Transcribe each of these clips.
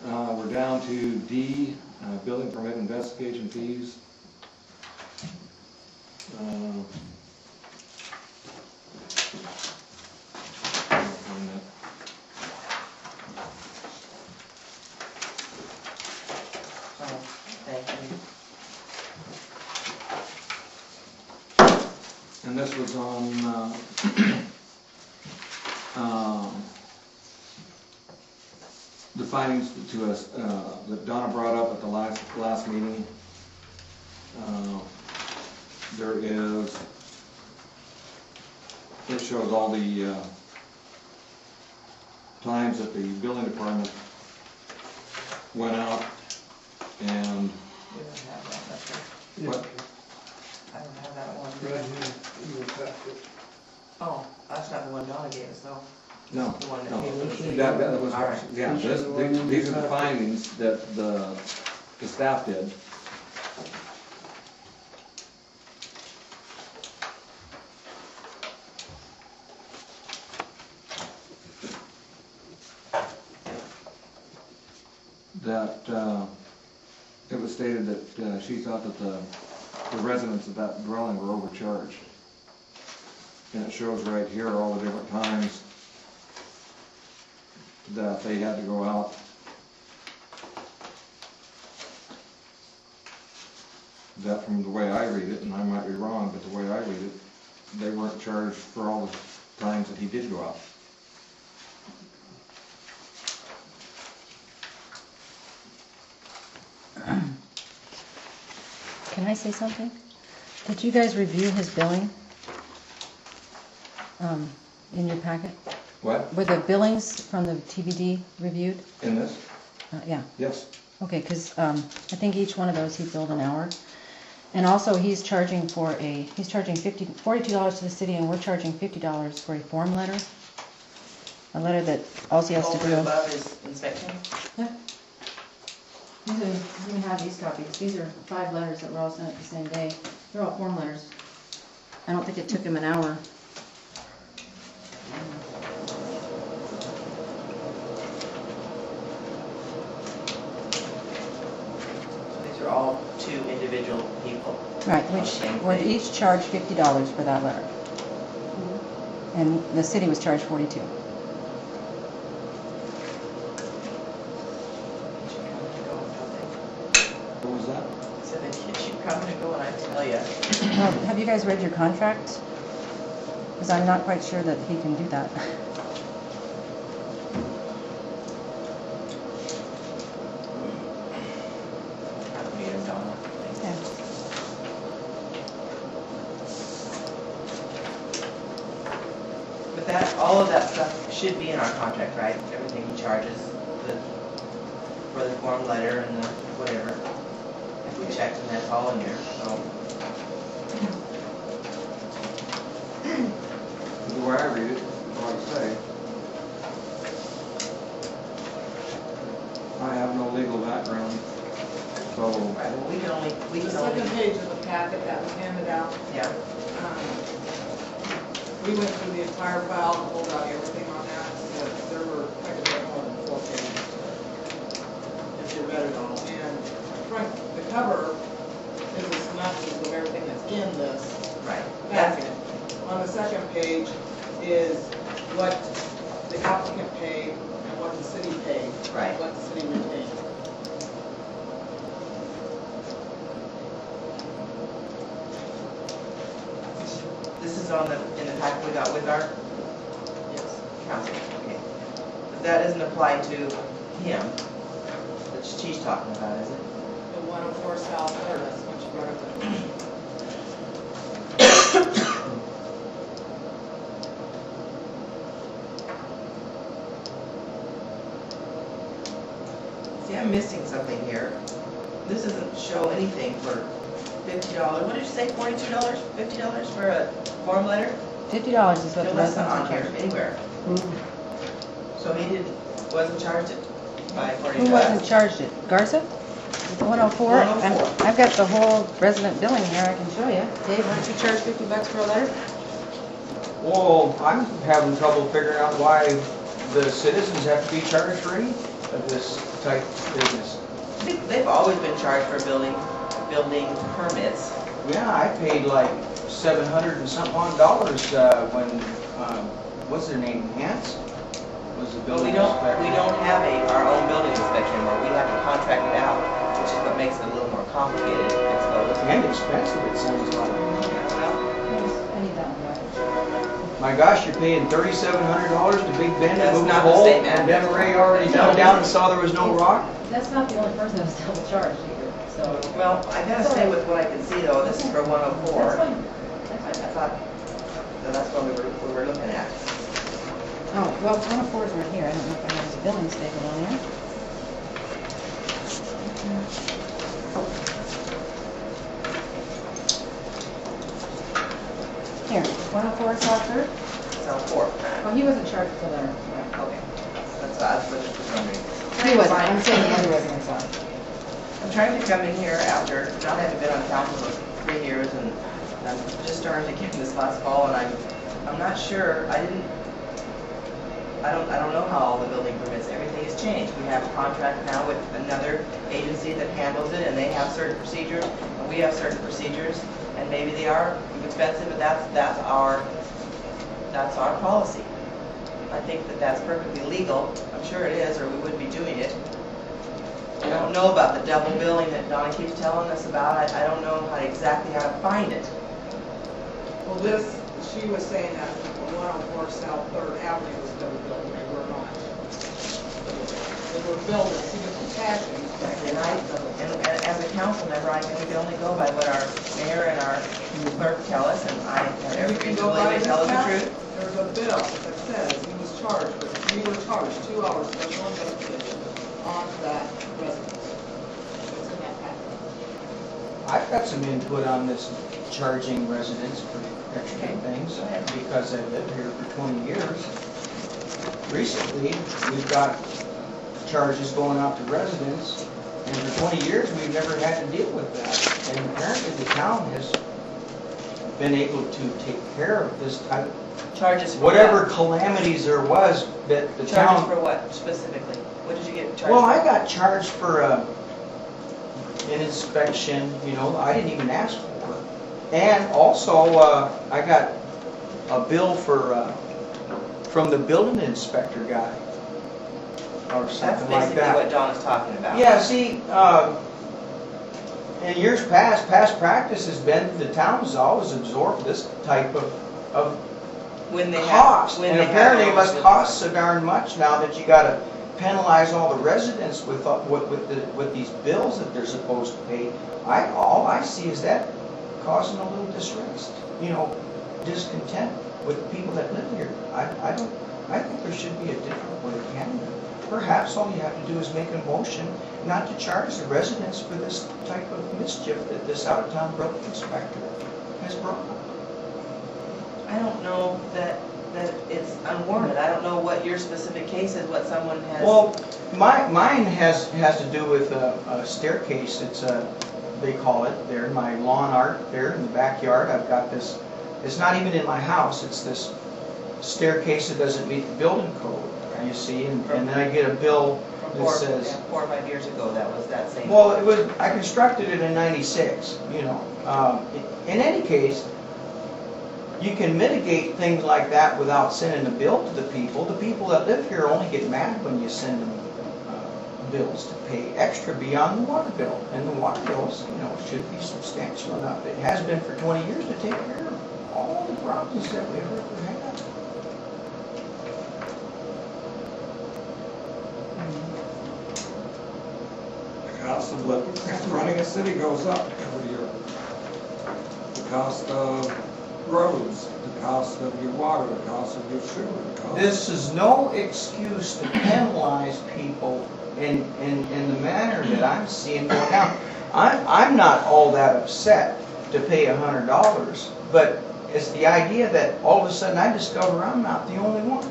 We're down to D, building permit investigation fees. And this was on the findings to us that Donna brought up at the last meeting. There is, it shows all the times that the building department went out and We don't have that record. what? I don't have that one. Right here. Oh, that's not the one Donna gave us though. No, The one that no. came from the city. That was, All right. yeah, these are the findings that the staff did. That it was stated that she thought that the residents of that dwelling were overcharged. And it shows right here all the different times that they had to go out. That from the way I read it, and I might be wrong, but the way I read it, they weren't charged for all the times that he did go out. Can I say something? Did you guys review his billing in your packet? What? Were the billings from the TBD reviewed? In this? Yeah. Yes. Okay, because I think each one of those he billed an hour. And also he's charging $42 to the city, and we're charging $50 for a form letter. A letter that all he has to Over do. and above his inspection? Yeah. You can have these copies. These are 5 letters that were all sent the same day. They're all form letters. I don't think it took him an hour. So these are all 2 individual people. Right, which were each charged $50 for that letter. And the city was charged $42. What was that? So they keep coming and going, I tell you. Have you guys read your contract? Because I'm not quite sure that he can do that. I don't need them, Donna. Yeah. But that, all of that stuff should be in our contract, right? Everything he charges, for the form letter and the whatever. If we checked and that's all in there, so. The way I read it, like I say, I have no legal background, so Right, well, we can only, The second page of the packet that was handed out, yeah. we went through the entire file and pulled out everything on that, so there were quite a bit more than 4 pages. If you read it all, and front, the cover is a synopsis of everything that's in this Right. packet. On the second page is what the applicant paid and what the city paid. Right. What the city retained. This is on in the packet we got with our Yes. council, okay. But that doesn't apply to him, that she's talking about, is it? The 104 South there, that's what you brought up. See, I'm missing something here. This doesn't show anything for $50. What did you say, $42? $50 for a form letter? $50 is what No, the that's not residents on are here charged. anywhere. So he wasn't charged it by according Who to wasn't us? charged it? Garza? 104? 104. I've got the whole resident billing here, I can show you. Dave, weren't you charged $50 for a letter? Well, I'm having trouble figuring out why the citizens have to be charged for any of this type business. They've always been charged for building permits. Yeah, I paid like $700 and something on dollars when, what's their name, Hans? Was the But building we inspector. don't have our own building inspection anymore. We have to contract it out, which is what makes it a little more complicated, I suppose. And expensive, it sounds like. Well, I need that one, My gosh, you're paying $3,700 to Big Ben to That's move a not the pole, same and matter. then Ray already come down and saw there was no rock? That's not the only person that's double charged either, so. well, I gotta say with what I can see though, this is for 104. That's fine. I thought that's what we were looking at. Oh, well, 104 is right here. I don't know if I have a billing statement on there. Here, 104 is Hartford. So 4. Oh, he wasn't charged for there. Right. Okay. That's what for some reason. He wasn't, I'm saying the other residents are. I'm trying to come in here after not having been on council for 3 years, and I'm just starting to get in this last fall, and I'm not sure. I don't know how all the building permits, everything has changed. We have a contract now with another agency that handles it, and they have certain procedures, and we have certain procedures, and maybe they are expensive, but that's our policy. I think that's perfectly legal. I'm sure it is, or we wouldn't be doing it. I don't know about the double billing that Donna keeps telling us about. I don't know exactly how to find it. Well, she was saying that the 104 South 3rd Avenue was double billed, and they were not. They were billed in 2 different fashions. And as a council member, I can only go by what our mayor and our clerk tell us, and I have every reason to believe they tell us the truth. There's a bill that says he was charged, but we were charged 2 hours special investigation on that residence. It's in that packet. I've got some input on this charging residents for extra things, because I've lived here for 20 years. Recently, we've got charges going out to residents, and for 20 years, we've never had to deal with that. And apparently, the town has been able to take care of this type, Charges for whatever what? calamities there was that the Charges town. for what specifically? What did you get charged Well, for? I got charged for an inspection, you know, I didn't even ask for. And also, I got a bill from the building inspector guy, or That's something like basically what that. Donna's talking about. Yeah, see, in years past practice has been the towns always absorb this type of When they cost. have, when And they have apparently it those must with- cost so darn much now that you gotta penalize all the residents with these bills that they're supposed to pay. All I see is that causing a little distress, you know, discontent with the people that live here. I think there should be a different way of handling it. Perhaps all you have to do is make a motion not to charge the residents for this type of mischief that this out-of-town building inspector has brought up. I don't know that it's unwarranted. I don't know what your specific case is, what someone has. Well, mine has to do with a staircase. It's they call it there in my lawn art there in the backyard. I've got this. It's not even in my house. It's this staircase that doesn't meet the building code. You see, and then I get a bill that says. 4 or 5 years ago, that was that same. Well, I constructed it in '96. You know, in any case. You can mitigate things like that without sending a bill to the people. The people that live here only get mad when you send them bills to pay extra beyond the water bill. And the water bills, you know, should be substantial enough. It has been for 20 years to take care of all the problems that we ever had. The cost of running a city goes up every year. The cost of roads, the cost of your water, the cost of your sewer, the cost. This is no excuse to penalize people in the manner that I'm seeing going down. I'm not all that upset to pay $100, but it's the idea that all of a sudden I discover I'm not the only one.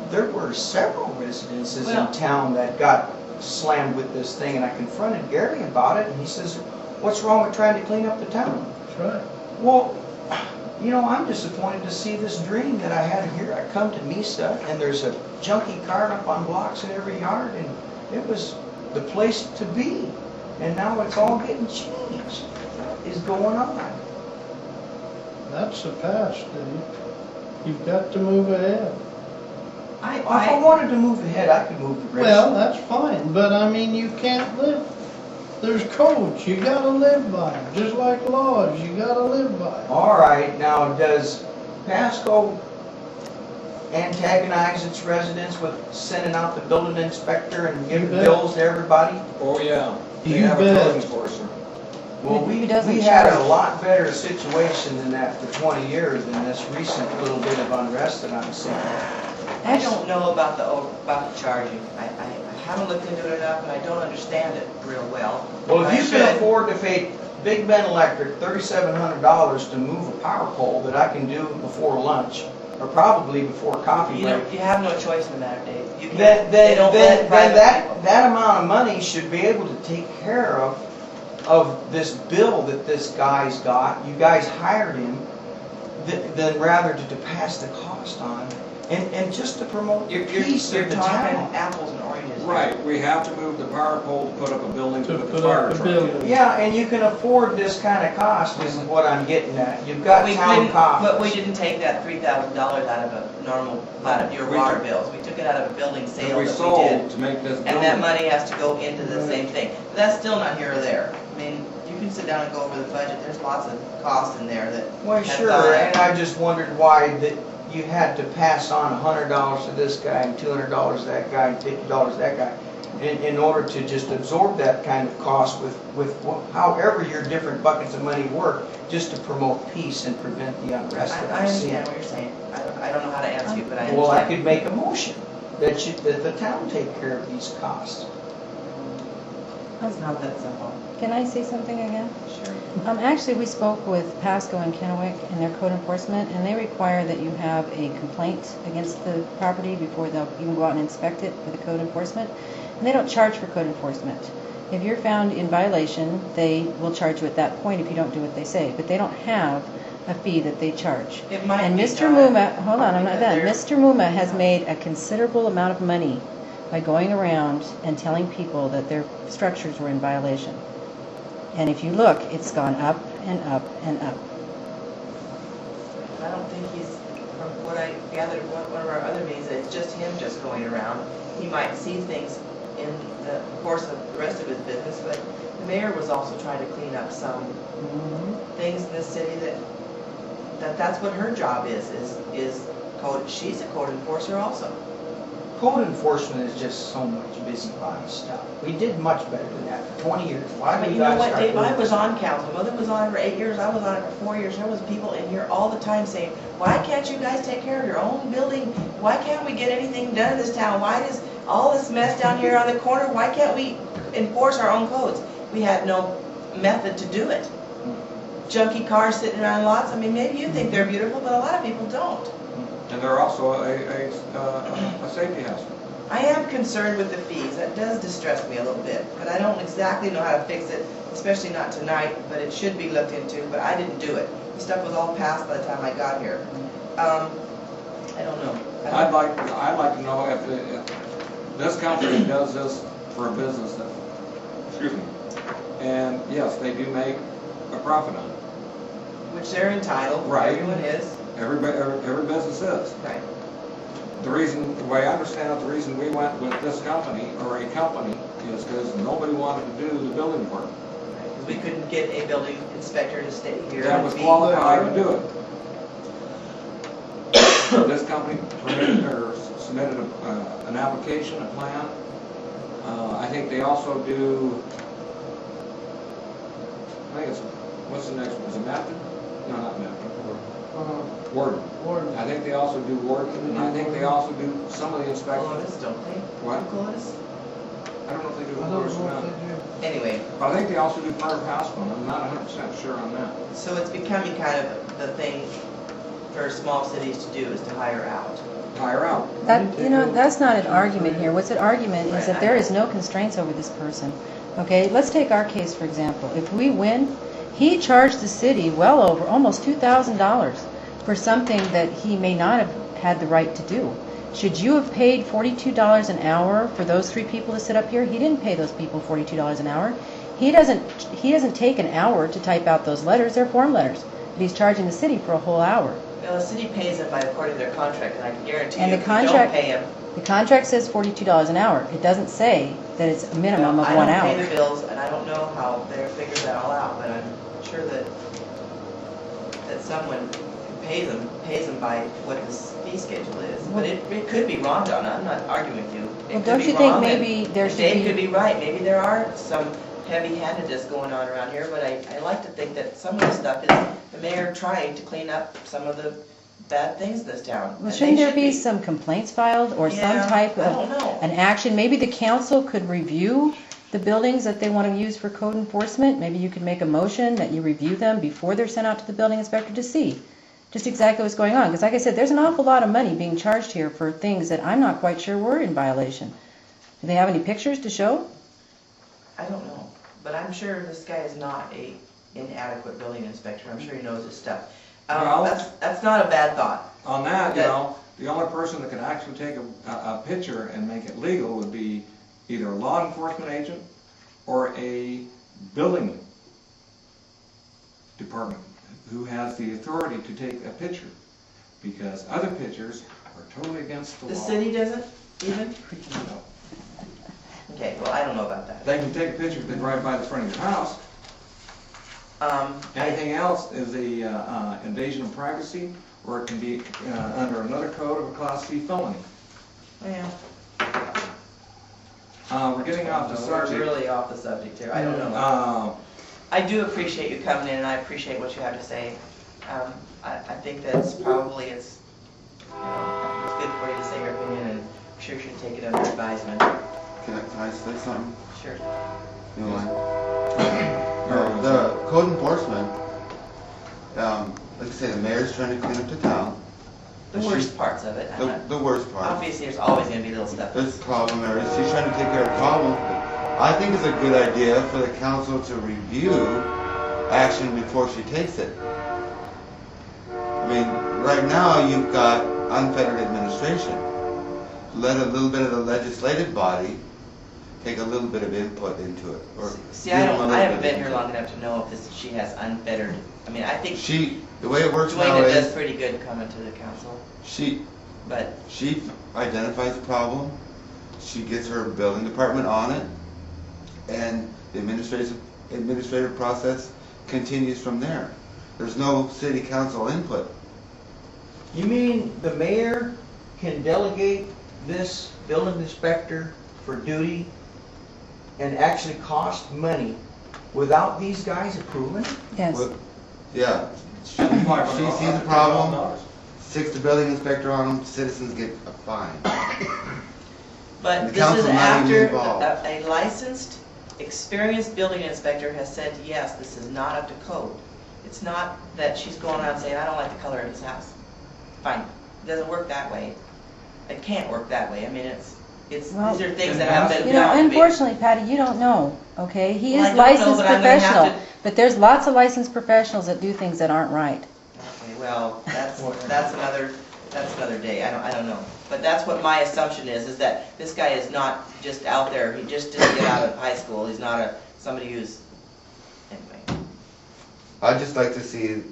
There were several residences in town that got slammed with this thing, and I confronted Gary about it, and he says, "What's wrong with trying to clean up the town?" That's right. Well, you know, I'm disappointed to see this dream that I had here. I come to Mesa, and there's a junky cart up on blocks in every yard, and it was the place to be. And now it's all getting changed. What is going on? That's the past, Dave. You've got to move ahead. If I wanted to move ahead, I could move the rest. Well, that's fine, but I mean, you can't live. There's codes, you gotta live by them, just like laws, you gotta live by them. All right, now does Pasco antagonize its residents with sending out the building inspector and giving bet. bills to everybody? Oh, yeah. They You have a bet. code enforcer. Well, Who doesn't we had a charge? lot better situation than that for 20 years than this recent little bit of unrest that I'm seeing. I don't know about the charging. I haven't looked into it enough, and I don't understand it real well. Well, I if you should. can afford to pay Big Ben Electric $3,700 to move a power pole that I can do before lunch, or probably before coffee You break, don't, you have no choice in the matter, Dave. You can't, they then don't let private people. that amount of money should be able to take care of this bill that this guy's got. You guys hired him, than rather to pass the cost on, and just to promote the peace You're of the talking town. apples and oranges. Right, we have to move the power pole to put up a building to To put put the fire up a truck in. building. Yeah, and you can afford this kind of cost, is what I'm getting at. You've got We town couldn't, costs. but we didn't take that $3,000 out of a normal, out of your We water took- bills. We took it out of a building That sale we that we sold did. to make this And that building. money has to go into the same thing. But that's still not here or there. I mean, you can sit down and go over the budget. There's lots of costs in there that. Well, have sure, gone up. and I just wondered why that you had to pass on $100 to this guy and $200 to that guy and $50 to that guy in order to just absorb that kind of cost with however your different buckets of money work, just to promote peace and prevent the unrest that I I'm seeing. understand what you're saying. I don't know how to answer you, but I understand. Well, I could make a motion that the town take care of these costs. It's not that simple. Can I say something again? Sure. Actually, we spoke with Pasco and Kennewick and their code enforcement, and they require that you have a complaint against the property before they'll even go out and inspect it for the code enforcement. And they don't charge for code enforcement. If you're found in violation, they will charge you at that point if you don't do what they say. But they don't have a fee that they charge. It might And be Mr. done. Muma, hold on, I'm not Because done. they're- Mr. Muma has made a considerable amount of money by going around and telling people that their structures were in violation. And if you look, it's gone up and up and up. I don't think he's, from what I gathered from one of our other meetings, that it's just him just going around. He might see things in the course of the rest of his business, but the mayor was also trying to clean up some things in the city that's what her job is code, she's a code enforcer also. Code enforcement is just so much busybody stuff. We did much better than that for 20 years. Why But do you you know guys what, start Dave, I doing was this? on council, Mother was on it for 8 years, I was on it for 4 years, there was people in here all the time saying, why can't you guys take care of your own building? Why can't we get anything done in this town? Why does all this mess down here on the corner, why can't we enforce our own codes? We had no method to do it. Junky cars sitting around lots, I mean, maybe you think they're beautiful, but a lot of people don't. And they're also a safety hazard. I am concerned with the fees, that does distress me a little bit, but I don't exactly know how to fix it, especially not tonight, but it should be looked into, but I didn't do it. The stuff was all passed by the time I got here. I don't know. I'd like to know if this company does this for a business that, excuse me, and yes, they do make a profit on it. Which they're entitled, Right. everyone is. Every business is. Right. The way I understand it, the reason we went with this company, or a company, is because nobody wanted to do the building work. Because we couldn't get a building inspector to stay here. That and was be- qualified to do it. This company submitted an application, a plan. I think they also do, what's the next one, is it Mapton? No, not Mapton. Warden. I think they also do Warden, and I think they also do some of the inspections. Colonis, don't they? What? Colonis? I don't know if they do I don't Warden or know not. if they do. Anyway, But I think they also do Fire Pasco, I'm not 100% sure on that. so it's becoming kind of the thing for small cities to do, is to hire out. Hire out. That, that's not an argument here. What's an argument is that there is no constraints over this person. Okay, let's take our case, for example. If we win, he charged the city well over almost $2,000 for something that he may not have had the right to do. Should you have paid $42 an hour for those 3 people to sit up here? He didn't pay those people $42 an hour. He doesn't take an hour to type out those letters. They're form letters. But he's charging the city for a whole hour. Well, the city pays them according to their contract, and I can guarantee And you, the if you don't contract- pay them. The contract says $42 an hour. It doesn't say that it's a minimum of 1 I hour. don't pay the bills, and I don't know how they figure that all out, but I'm sure that someone who pays them by what the fee schedule is. But it could be wrong, Donna, I'm not arguing with you. It Well, could don't be you think wrong, and maybe there should Dave be- could be right, maybe there are some heavy-handedness going on around here, but I like to think that some of the stuff is the mayor trying to clean up some of the bad things in this town. Well, and shouldn't they there should be some complaints filed or some Yeah, type I of don't know. an action? Maybe the council could review the buildings that they want to use for code enforcement. Maybe you could make a motion that you review them before they're sent out to the building inspector to see just exactly what's going on. Because like I said, there's an awful lot of money being charged here for things that I'm not quite sure were in violation. Do they have any pictures to show? I don't know, but I'm sure this guy is not a inadequate building inspector. I'm sure he knows his stuff. Well- That's not a bad thought. On that, you That- know, the only person that could actually take a picture and make it legal would be either a law enforcement agent or a building department who has the authority to take a picture, because other pictures are totally against the law. The city doesn't even? No. Okay, well, I don't know about that. They can take a picture if they drive by the front of your house. Anything else is a invasion of privacy, or it can be under another code of a Class C felony. Yeah. We're getting off the We're subject. really off the subject here. I don't know. I do appreciate you coming in, and I appreciate what you have to say. I think that's probably, it's good for you to say your opinion, and I'm sure you should take it under advisement. Can I say something? Sure. You know, the code enforcement, like I say, the mayor's trying to clean up the town. The worst parts of it. I'm not- The worst part. Obviously, there's always going to be little stuff. There's problem areas, she's trying to take care of problems, but I think it's a good idea for the council to review action before she takes it. I mean, right now, you've got unfettered administration. Let a little bit of the legislative body take a little bit of input into it. Or See, give them a I little haven't bit been of here long input. enough to know if she has unfettered. I mean, I think The way it works now Dwayne does is, pretty good coming to the council, she but identifies the problem, she gets her building department on it, and the administrative process continues from there. There's no city council input. You mean the mayor can delegate this building inspector for duty and actually cost money without these guys approving? Yes. Well, yeah, she sees a problem, sticks the building inspector on them, citizens get a fine. But The this is council's not even after involved. a licensed, experienced building inspector has said, yes, this is not up to code. It's not that she's going around saying, I don't like the color of this house. Fine, it doesn't work that way. It can't work that way. I mean, Well, these are things that have been You know, found to be. unfortunately, Patty, you don't know, okay? He Well, is I don't know, licensed but I'm gonna have professional, to- but there's lots of licensed professionals that do things that aren't right. Okay, well, that's another day. I don't know. But that's what my assumption is that this guy is not just out there, he just didn't get out of high school. He's not somebody who's, anyway. I'd just like to see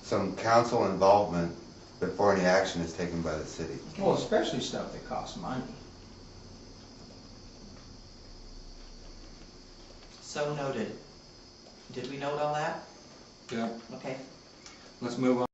some council involvement before any action is taken by the city. Well, especially stuff that costs money. So noted. Did we note all that? Yeah, Okay. let's move on.